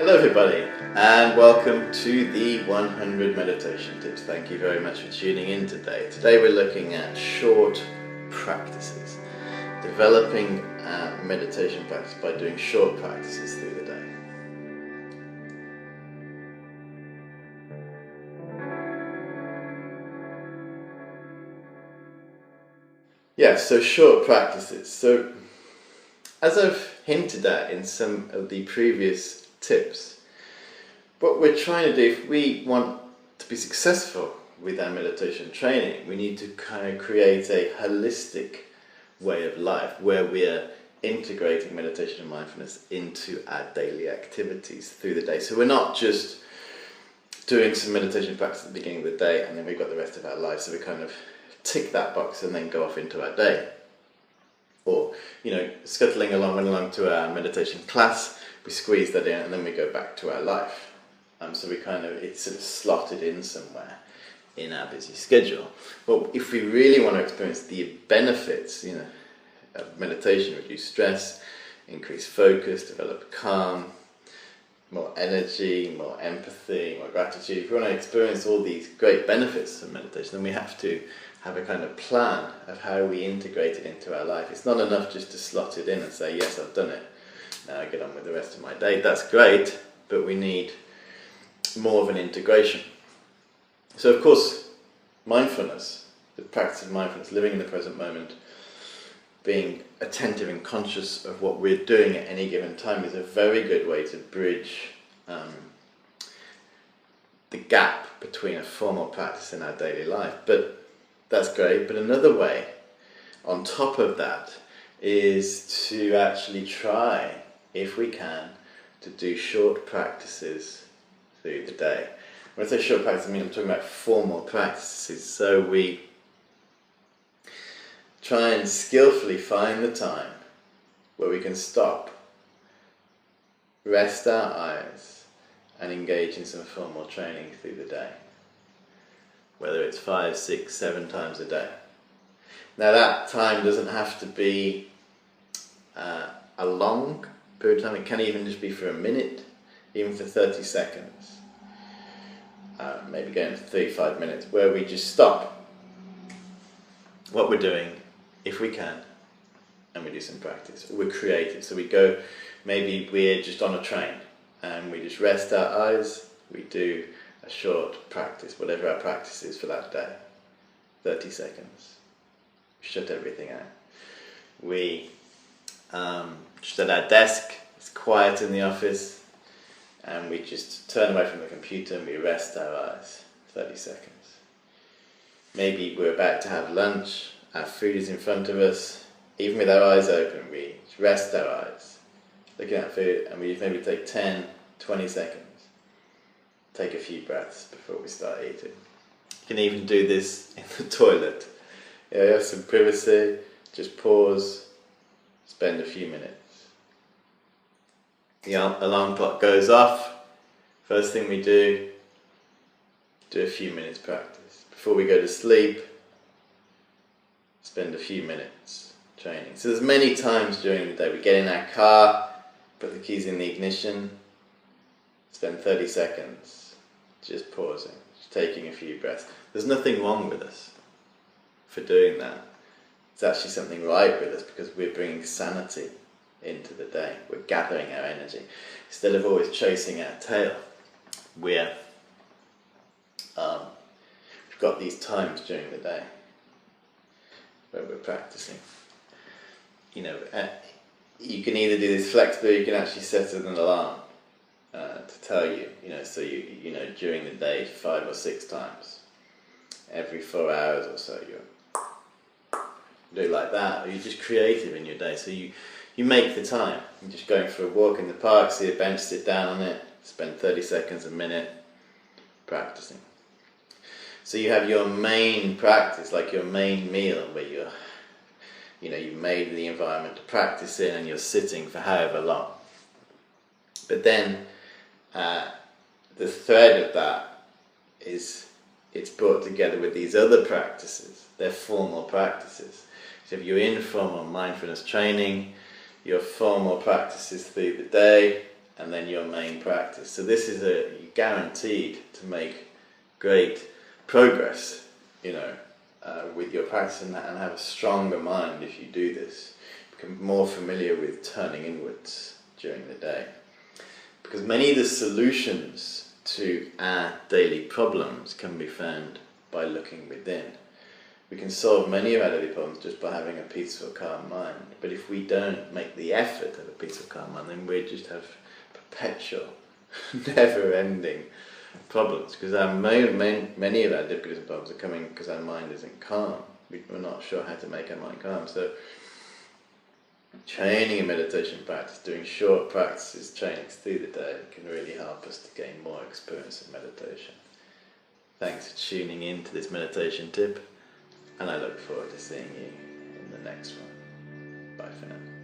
Hello everybody and welcome to the 100 Meditation Tips. Thank you very much for tuning in today. Today we're looking at short practices. Developing meditation practice by doing short practices through the day. Yeah, so short practices. So as I've hinted at in some of the previous tips, what we're trying to do, if we want to be successful with our meditation training, we need to kind of create a holistic way of life where we're integrating meditation and mindfulness into our daily activities through the day. So we're not just doing some meditation practice at the beginning of the day and then we've got the rest of our life, so we kind of tick that box and then go off into our day. Or, scuttling along to our meditation class, we squeeze that in and then we go back to our life. So it's sort of slotted in somewhere in our busy schedule. But if we really want to experience the benefits, of meditation, reduce stress, increase focus, develop calm, more energy, more empathy, more gratitude, if we want to experience all these great benefits of meditation, then we have to have a kind of plan of how we integrate it into our life. It's not enough just to slot it in and say, yes, I've done it, now I get on with the rest of my day. That's great, but we need more of an integration. So of course, mindfulness, the practice of mindfulness, living in the present moment, being attentive and conscious of what we're doing at any given time is a very good way to bridge the gap between a formal practice and our daily life. But that's great, but another way on top of that is to actually try, if we can, to do short practices through the day. When I say short practice, I'm talking about formal practices. So we try and skillfully find the time where we can stop, rest our eyes, and engage in some formal training through the day. Whether it's 5, 6, 7 times a day. Now that time doesn't have to be a long period of time. It can even just be for a minute, even for 30 seconds. Maybe going to 3-5 minutes, where we just stop what we're doing, if we can, and we do some practice. We're creative, so we go, maybe we're just on a train, and we just rest our eyes, we do a short practice, whatever our practice is for that day, 30 seconds. Shut everything out. We just at our desk, it's quiet in the office, and we just turn away from the computer and we rest our eyes, 30 seconds. Maybe we're about to have lunch, our food is in front of us, even with our eyes open, we rest our eyes, looking at food, and we maybe take 10, 20 seconds. Take a few breaths before we start eating. You can even do this in the toilet. You have some privacy, just pause, spend a few minutes. The alarm clock goes off, first thing we do a few minutes practice. Before we go to sleep, spend a few minutes training. So there's many times during the day we get in our car, put the keys in the ignition, spend 30 seconds just pausing, just taking a few breaths. There's nothing wrong with us for doing that. It's actually something right with us because we're bringing sanity into the day. We're gathering our energy. Instead of always chasing our tail, we've got these times during the day where we're practicing. You can either do this flexibly, or you can actually set an alarm to tell you, so during the day 5 or 6 times, every 4 hours or so, you do it like that, or you're just creative in your day. So you make the time. You're just going for a walk in the park, see a bench, sit down on it, spend 30 seconds, a minute practicing. So you have your main practice, like your main meal, where you've made the environment to practice in and you're sitting for however long. But then the thread of that is it's brought together with these other practices. They're formal practices. So if you're in formal mindfulness training, your formal practices through the day, and then your main practice. So this is guaranteed to make great progress, with your practice, and have a stronger mind if you do this. Become more familiar with turning inwards during the day. Because many of the solutions to our daily problems can be found by looking within. We can solve many of our daily problems just by having a peaceful, calm mind. But if we don't make the effort of a peaceful, calm mind, then we just have perpetual, never-ending problems. Because many of our difficulties and problems are coming because our mind isn't calm. We're not sure how to make our mind calm. So training in meditation practice, doing short practices, trainings through the day can really help us to gain more experience of meditation. Thanks for tuning in to this meditation tip, and I look forward to seeing you in the next one. Bye for now.